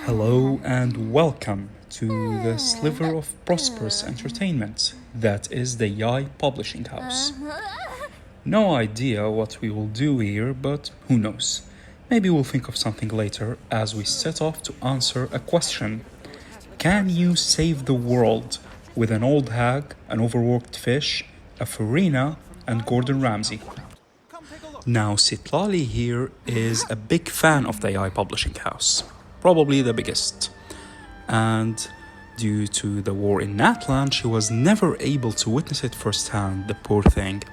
Hello and welcome to the sliver of prosperous entertainment that is the Yai Publishing House. No idea what we will do here, but who knows? Maybe we'll think of something later as we set off to answer a question. Can you save the world with an old hag, an overworked fish, a Farina, and Gordon Ramsay? Now, Sitlali here is a big fan of the AI Publishing House, probably the biggest. And due to the war in Natlan, she was never able to witness it firsthand, the poor thing.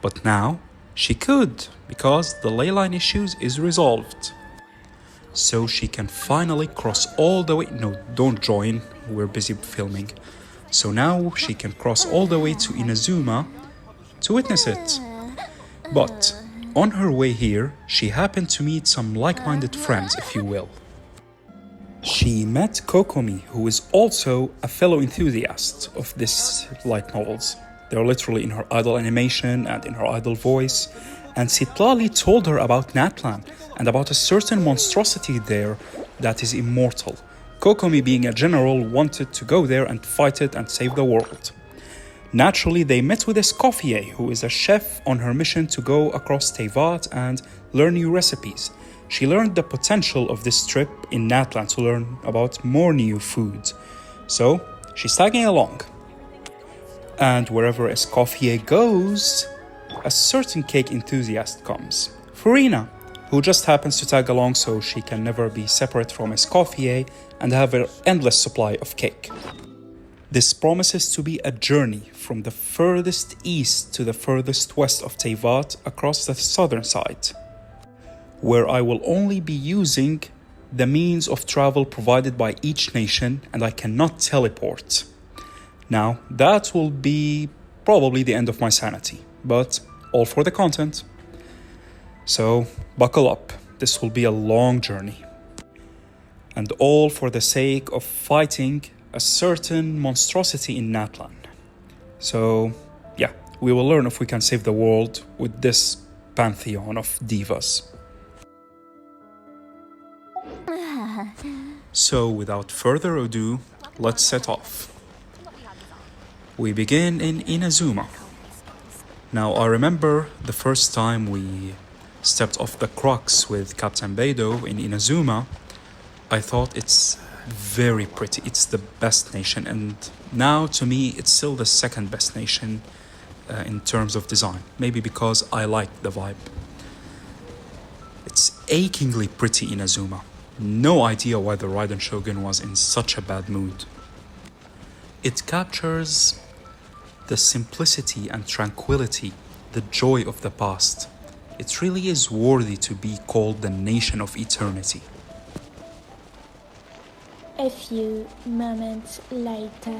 But now she could, because the ley line issues is resolved. So she can finally cross all the way. No, don't join, we're busy filming. So now she can cross all the way to Inazuma to witness it. But on her way here, she happened to meet some like-minded friends, if you will. She met Kokomi, who is also a fellow enthusiast of this light novels. They're literally in her idol animation and in her idol voice. And Sitlali told her about Natlan and about a certain monstrosity there that is immortal. Kokomi, being a general, wanted to go there and fight it and save the world. Naturally, they met with Escoffier, who is a chef on her mission to go across Teyvat and learn new recipes. She learned the potential of this trip in Natlan to learn about more new foods. So, she's tagging along. And wherever Escoffier goes, a certain cake enthusiast comes. Farina, who just happens to tag along so she can never be separate from Escoffier and have an endless supply of cake. This promises to be a journey from the furthest east to the furthest west of Teyvat across the southern side, where I will only be using the means of travel provided by each nation and I cannot teleport. Now, that will be probably the end of my sanity, but all for the content. So, buckle up, this will be a long journey. And all for the sake of fighting a certain monstrosity in Natlan. So, yeah, we will learn if we can save the world with this pantheon of divas. So, without further ado, let's set off. We begin in Inazuma. Now, I remember the first time we stepped off the crux with Captain Beidou in Inazuma, I thought it's very pretty. It's the best nation, and now to me it's still the second best nation in terms of design. Maybe because I like the vibe. It's achingly pretty in Inazuma. No idea why the Raiden Shogun was in such a bad mood. It captures the simplicity and tranquility, the joy of the past. It really is worthy to be called the nation of eternity. A few moments later.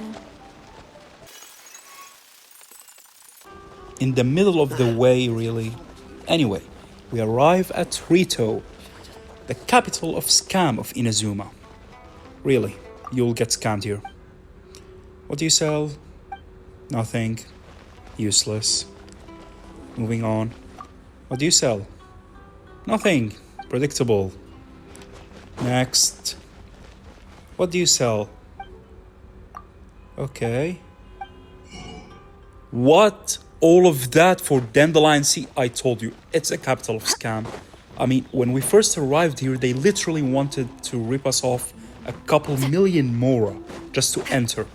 In the middle of the way, really. Anyway, we arrive at Rito, the capital of scam of Inazuma. Really, you'll get scammed here. What do you sell? Nothing. Useless. Moving on. What do you sell? Nothing. Predictable. Next. What do you sell? Okay. What? All of that for Dandelion? See, I told you, it's a capital of scam. I mean, when we first arrived here, they literally wanted to rip us off a couple million mora just to enter.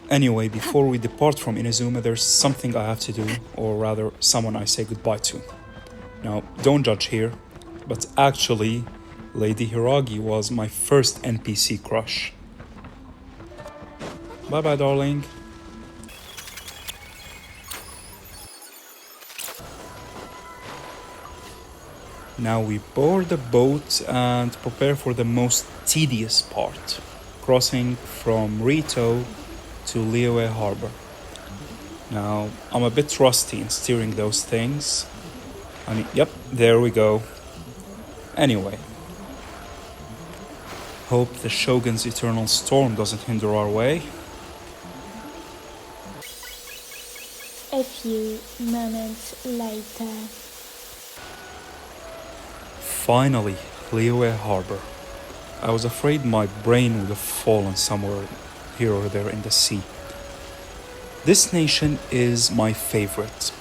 Anyway, before we depart from Inazuma, there's something I have to do, or rather, someone I say goodbye to. Now, don't judge here, but actually, Lady Hiragi was my first NPC crush. Bye-bye, darling. Now we board the boat and prepare for the most tedious part, crossing from Rito to Liyue Harbor. Now, I'm a bit rusty in steering those things. I mean, yep, there we go. Anyway, hope the Shogun's eternal storm doesn't hinder our way. A few moments later. Finally, Liyue Harbor. I was afraid my brain would have fallen somewhere here or there in the sea. This nation is my favorite.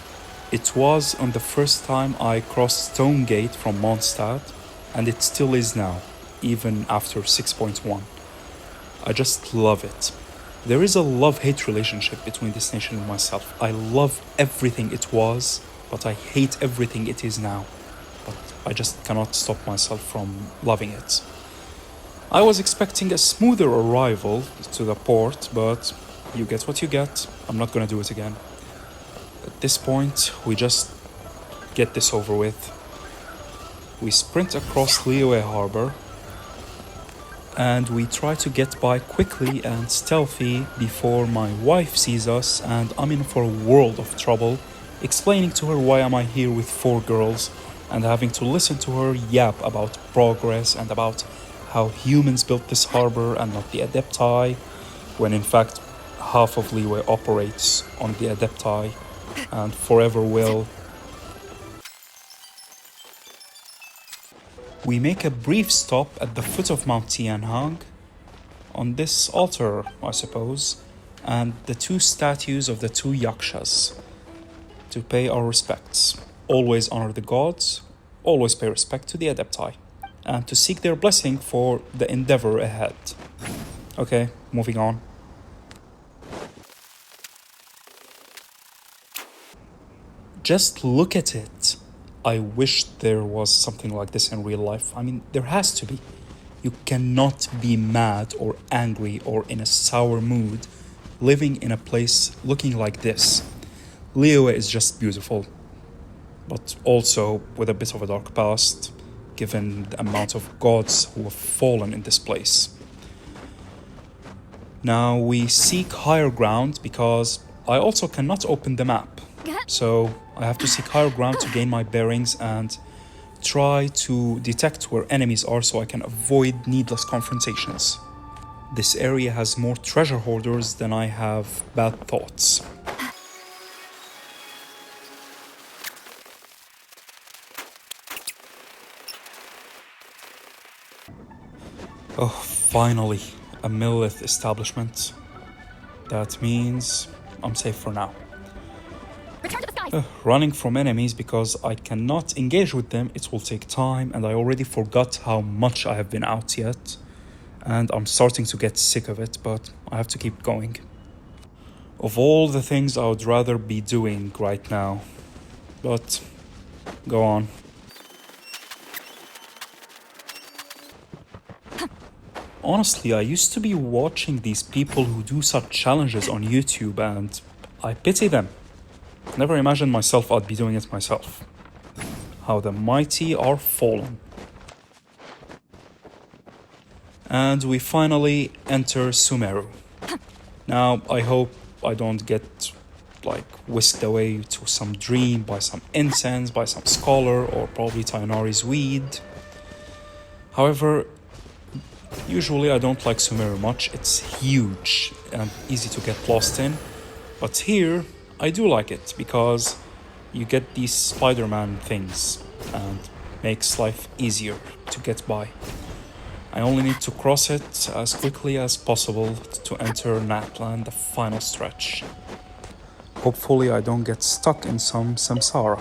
It was on the first time I crossed Stone Gate from Mondstadt, and it still is now, even after 6.1. I just love it. There is a love-hate relationship between this nation and myself. I love everything it was, but I hate everything it is now. But I just cannot stop myself from loving it. I was expecting a smoother arrival to the port, but you get what you get. I'm not gonna do it again. At this point, we just get this over with. We sprint across Liyue Harbor, and we try to get by quickly and stealthy before my wife sees us, and I'm in for a world of trouble, explaining to her why am I here with 4 girls, and having to listen to her yap about progress and about how humans built this harbor and not the Adepti, when in fact half of Liyue operates on the Adepti and forever will. We make a brief stop at the foot of Mount Tianhang, on this altar, I suppose, and the 2 statues of the 2 yakshas, to pay our respects. Always honor the gods, always pay respect to the Adepti, and to seek their blessing for the endeavor ahead. Okay, moving on. Just look at it. I wish there was something like this in real life. I mean, there has to be. You cannot be mad or angry or in a sour mood living in a place looking like this. Liyue is just beautiful, but also with a bit of a dark past, given the amount of gods who have fallen in this place. Now we seek higher ground because I also cannot open the map. So I have to seek higher ground to gain my bearings and try to detect where enemies are so I can avoid needless confrontations. This area has more treasure hoarders than I have bad thoughts. Oh, finally, a Millith establishment. That means I'm safe for now. Return to the skies! Running from enemies because I cannot engage with them, it will take time, and I already forgot how much I have been out yet. And I'm starting to get sick of it, but I have to keep going. Of all the things I would rather be doing right now. But, go on. Honestly, I used to be watching these people who do such challenges on YouTube, and I pity them. Never imagined myself I'd be doing it myself. How the mighty are fallen. And we finally enter Sumeru. Now, I hope I don't get whisked away to some dream by some incense, by some scholar, or probably Tainari's weed. However, usually I don't like Sumeru much. It's huge and easy to get lost in. But here, I do like it because you get these Spider-Man things and makes life easier to get by. I only need to cross it as quickly as possible to enter Natlan, the final stretch. Hopefully I don't get stuck in some samsara.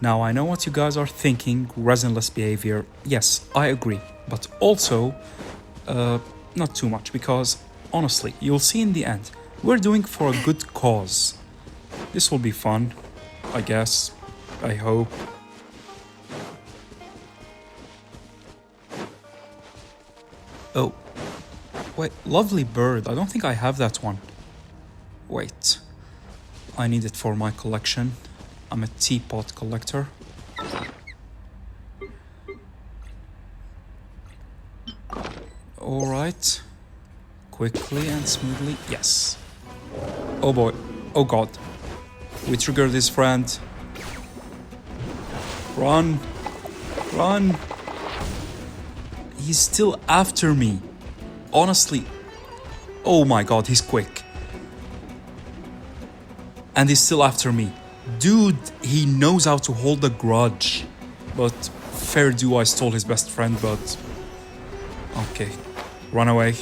Now I know what you guys are thinking, resinless behavior. Yes, I agree, but also not too much, because honestly, you'll see in the end, we're doing for a good cause. This will be fun, I guess, I hope. Oh, wait, lovely bird, I don't think I have that one. Wait, I need it for my collection. I'm a teapot collector. Alright. Quickly and smoothly. Yes. Oh boy. Oh god. We triggered his friend. Run. Run. He's still after me. Honestly. Oh my god, he's quick. And he's still after me. Dude, he knows how to hold a grudge. But fair do, I stole his best friend, but... Okay, run away.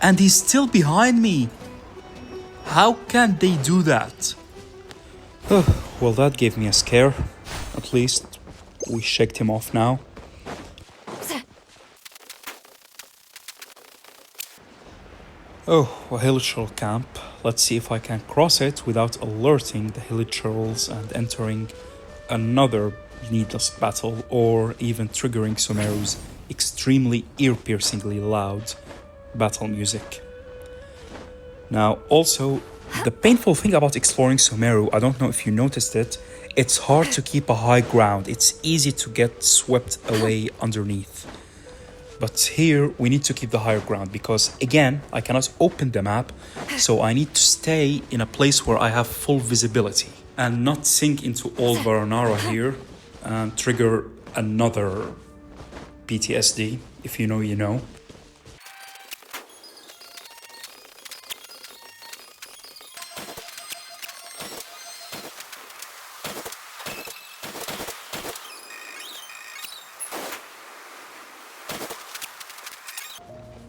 And he's still behind me. How can they do that? Well, that gave me a scare. At least we shaked him off now. Oh, a hilichurl camp. Let's see if I can cross it without alerting the hilichurls and entering another needless battle or even triggering Sumeru's extremely ear-piercingly loud battle music. Now, also, the painful thing about exploring Sumeru, I don't know if you noticed it, it's hard to keep a high ground. It's easy to get swept away underneath. But here, we need to keep the higher ground because, again, I cannot open the map, so I need to stay in a place where I have full visibility and not sink into Old Varanara here and trigger another PTSD. If you know, you know.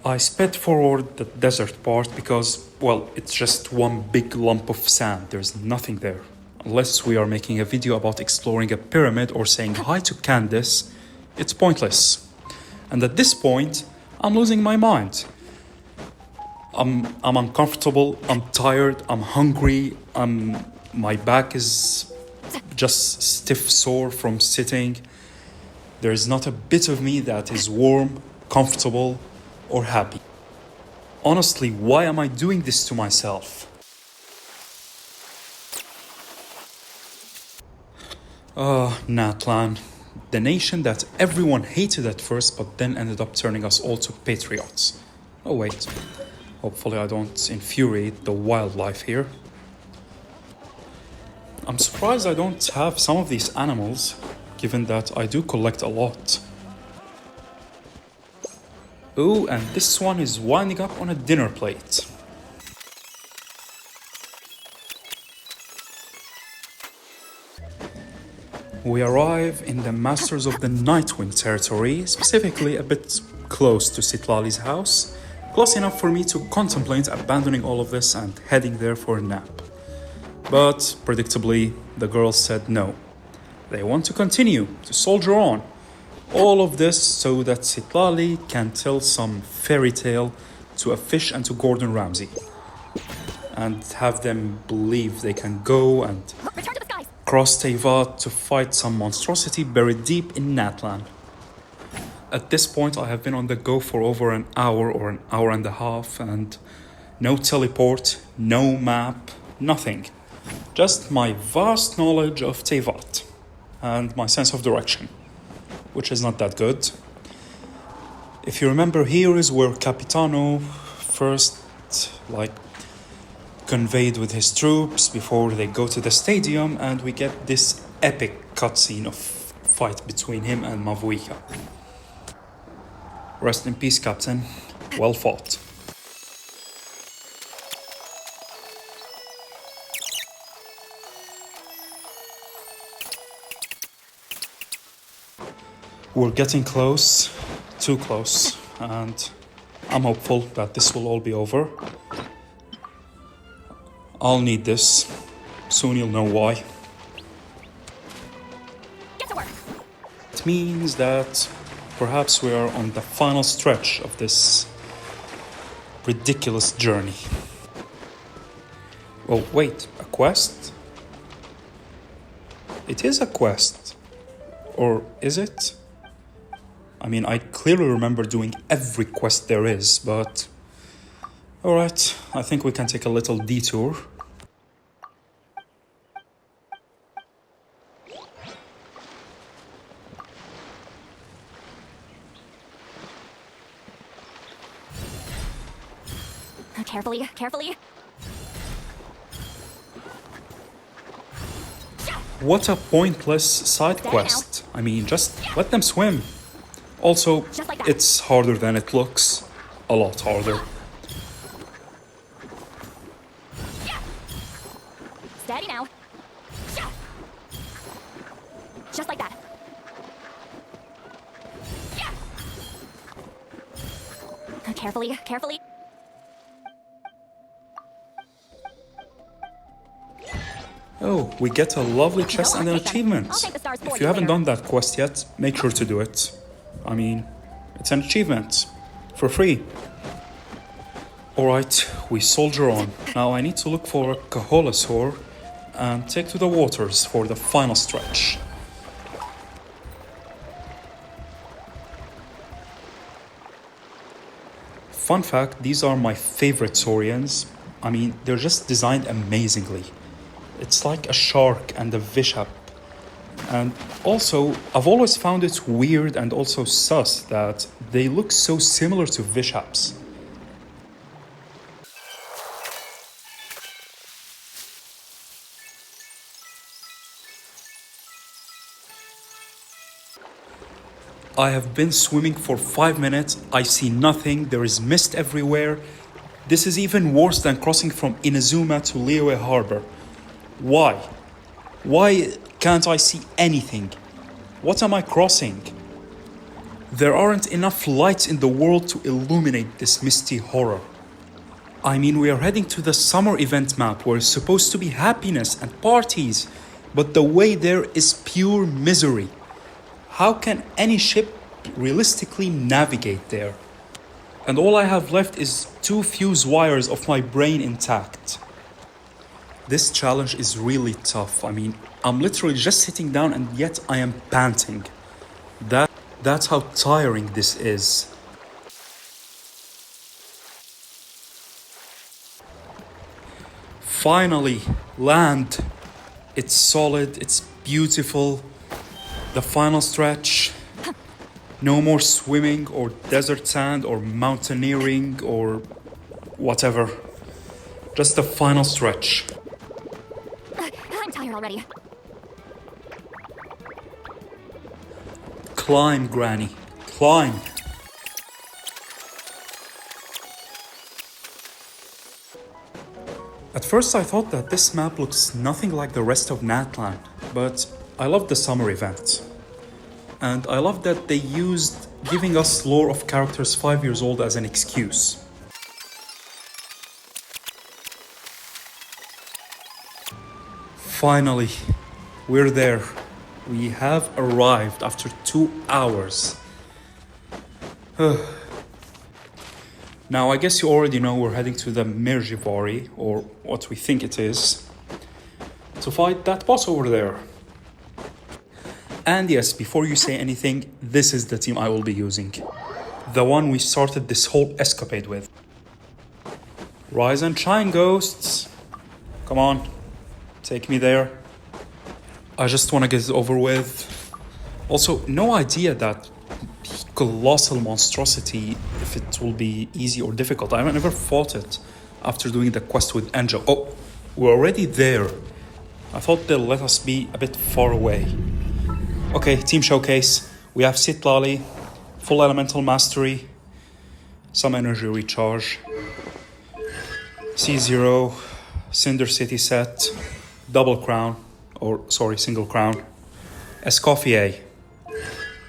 I sped forward the desert part because, well, it's just one big lump of sand. There's nothing there. Unless we are making a video about exploring a pyramid or saying hi to Candace, it's pointless. And at this point, I'm losing my mind. I'm uncomfortable, I'm tired, I'm hungry, my back is just stiff sore from sitting. There is not a bit of me that is warm, comfortable, or happy. Honestly, why am I doing this to myself? Natlan, the nation that everyone hated at first but then ended up turning us all to patriots. Oh wait, hopefully I don't infuriate the wildlife here. I'm surprised I don't have some of these animals, given that I do collect a lot. Oh, and this one is winding up on a dinner plate. We arrive in the Masters of the Nightwind territory, specifically a bit close to Citlali's house, close enough for me to contemplate abandoning all of this and heading there for a nap. But, predictably, the girls said no. They want to continue, to soldier on. All of this so that Citlali can tell some fairy tale to a fish and to Gordon Ramsay. And have them believe they can go and Return to the skies. cross Teyvat to fight some monstrosity buried deep in Natlan. At this point, I have been on the go for over an hour or an hour and a half, and no teleport, no map, nothing. Just my vast knowledge of Teyvat and my sense of direction, which is not that good. If you remember, here is where Capitano first, conveyed with his troops before they go to the stadium, and we get this epic cutscene of fight between him and Mavuika. Rest in peace, Captain. Well fought. We're getting close, too close, and I'm hopeful that this will all be over. I'll need this. Soon you'll know why. Get to work. It means that perhaps we are on the final stretch of this ridiculous journey. Oh, wait, a quest? It is a quest. Or is it? I mean, I clearly remember doing every quest there is, but... Alright, I think we can take a little detour. Carefully, carefully. What a pointless side quest. I mean, just let them swim. Also, Just like that. it's harder than it looks. A lot harder. Steady now. Just like that. Yeah. Carefully, carefully. Oh, we get a lovely chest and an I'll take them. achievement. I'll take the stars for If you you haven't later. done that quest yet, make sure to do it. I mean, it's an achievement. For free. Alright, we soldier on. Now I need to look for a Kaholasaur and take to the waters for the final stretch. Fun fact, these are my favorite saurians. I mean, they're just designed amazingly. It's like a shark and a bishop. And also, I've always found it weird and also sus that they look so similar to bishops. I have been swimming for 5 minutes, I see nothing, there is mist everywhere. This is even worse than crossing from Inazuma to Liyue Harbor. Why? Why can't I see anything? What am I crossing? There aren't enough lights in the world to illuminate this misty horror. I mean, we are heading to the summer event map where it's supposed to be happiness and parties, but the way there is pure misery. How can any ship realistically navigate there? And all I have left is 2 fuse wires of my brain intact. This challenge is really tough. I mean, I'm literally just sitting down and yet I am panting. That's how tiring this is. Finally, land. It's solid, it's beautiful. The final stretch. No more swimming or desert sand or mountaineering or whatever. Just the final stretch. I'm tired already. Climb, Granny. Climb. At first I thought that this map looks nothing like the rest of Natland, but I love the summer event. And I love that they used giving us lore of characters 5 years old as an excuse. Finally, we're there. We have arrived after 2 hours. Now, I guess you already know we're heading to the Mirjivari, or what we think it is, to fight that boss over there. And yes, before you say anything, this is the team I will be using. The one we started this whole escapade with. Rise and shine, ghosts. Come on, take me there. I just want to get it over with. Also, no idea that colossal monstrosity, if it will be easy or difficult. I've never fought it after doing the quest with Angel. Oh, we're already there. I thought they'll let us be a bit far away. Okay, team showcase. We have Sitlali, full elemental mastery, some energy recharge, C0, Cinder City set, double crown, single crown, Escoffier,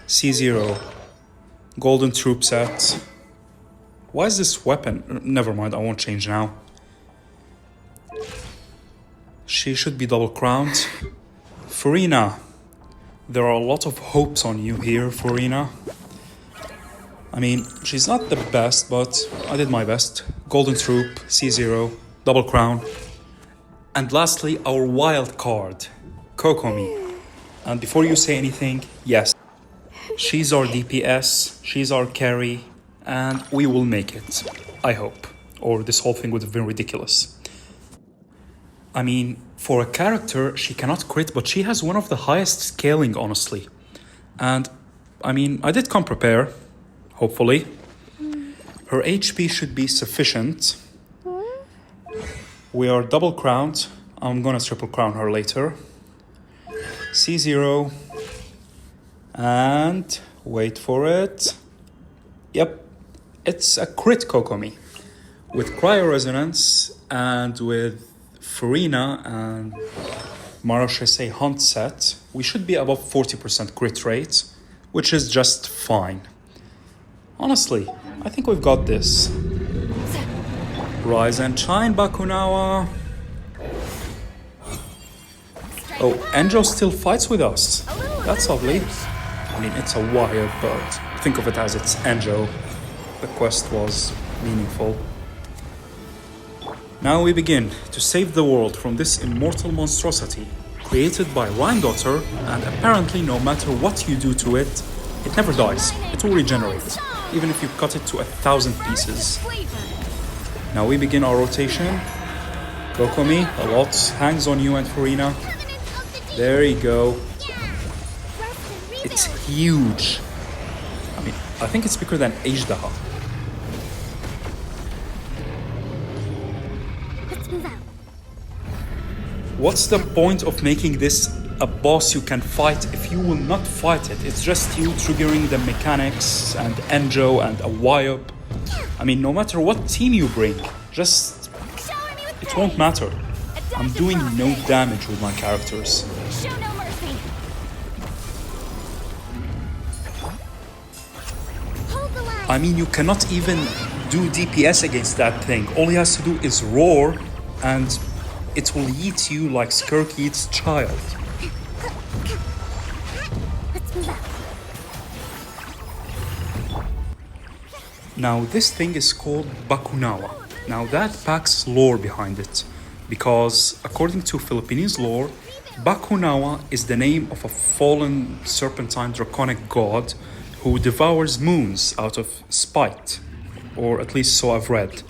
C0, golden troop set. Why is this weapon? Never mind, I won't change now. She should be double crowned. Farina. There are a lot of hopes on you here, Farina. I mean, she's not the best, but I did my best. Golden Troop, C0, double crown. And lastly, our wild card, Kokomi. And before you say anything, yes, she's our DPS, she's our carry, and we will make it. I hope. Or this whole thing would have been ridiculous. I mean, for a character, she cannot crit, but she has one of the highest scaling, honestly. And, I mean, I did come prepared, hopefully. Her HP should be sufficient. We are double crowned. I'm gonna triple crown her later. C0. And, wait for it. Yep, it's a crit Kokomi. With Cryo Resonance and with Farina and Marochese Hunt set, we should be above 40% crit rate, which is just fine. Honestly, I think we've got this. Rise and shine, Bakunawa. Oh, Enjo still fights with us. That's lovely. I mean, it's a wire, but think of it as it's Enjo. The quest was meaningful. Now we begin to save the world from this immortal monstrosity created by Rhine-Daughter, and apparently no matter what you do to it, it never dies. It will regenerate, even if you cut it to 1,000 pieces. Now we begin our rotation. Kokomi, a lot hangs on you and Farina. There you go. It's huge. I mean, I think it's bigger than Ajdaha. What's the point of making this a boss you can fight if you will not fight it? It's just you triggering the mechanics and Enjo and a Wyop. I mean, no matter what team you bring, just... it won't matter. I'm doing no damage with my characters. Show no mercy. Hold the line. I mean, you cannot even do DPS against that thing. All he has to do is roar and it will eat you like Skirk eats child. Let's move out. Now this thing is called Bakunawa. Now that packs lore behind it, because according to Philippines lore, Bakunawa is the name of a fallen serpentine draconic god who devours moons out of spite, or at least so I've read.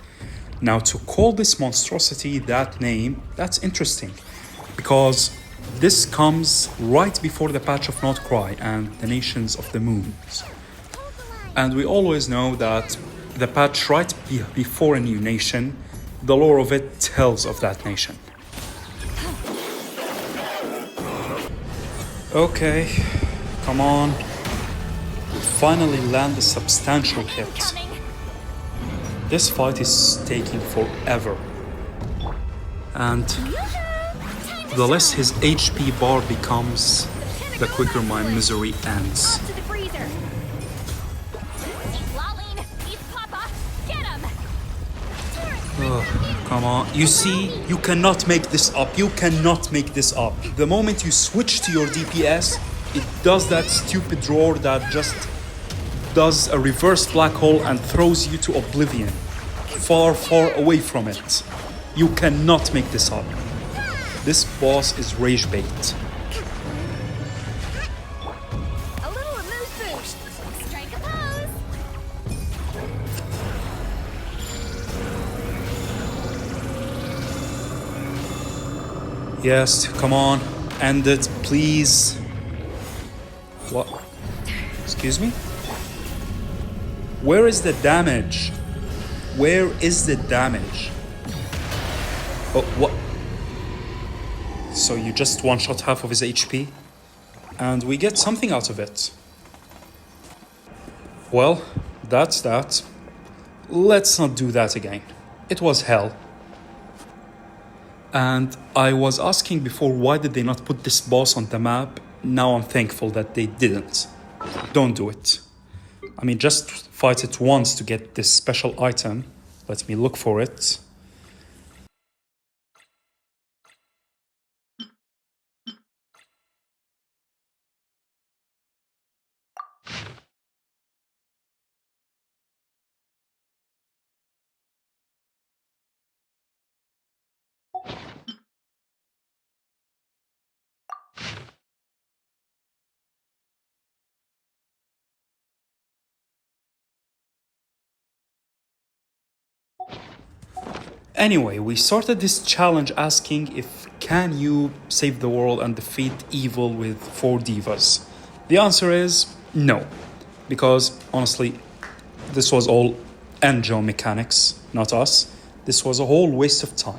Now to call this monstrosity that name, that's interesting, because this comes right before the patch of Notcry and the Nations of the Moons. And we always know that the patch right before a new nation, the lore of it tells of that nation. Okay, come on. We finally land a substantial hit. This fight is taking forever. And the less his HP bar becomes, the quicker my misery ends. To the freezer. Lolling. Eat Papa. Get him. Come on. You see, you cannot make this up. You cannot make this up. The moment you switch to your DPS, it does that stupid roar that just does a reverse black hole and throws you to oblivion. Far, far away from it. You cannot make this up. This boss is rage bait. A little remove boost. Strike a pose. Yes, come on. End it, please. What? Excuse me? Where is the damage? Where is the damage? Oh, what? So you just one-shot half of his HP? And we get something out of it. Well, that's that. Let's not do that again. It was hell. And I was asking before, why did they not put this boss on the map? Now I'm thankful that they didn't. Don't do it. I mean, just fight it once to get this special item. Let me look for it. Anyway, we started this challenge asking if can you save the world and defeat evil with 4 divas? The answer is no, because honestly, this was all Enjo mechanics, not us. This was a whole waste of time.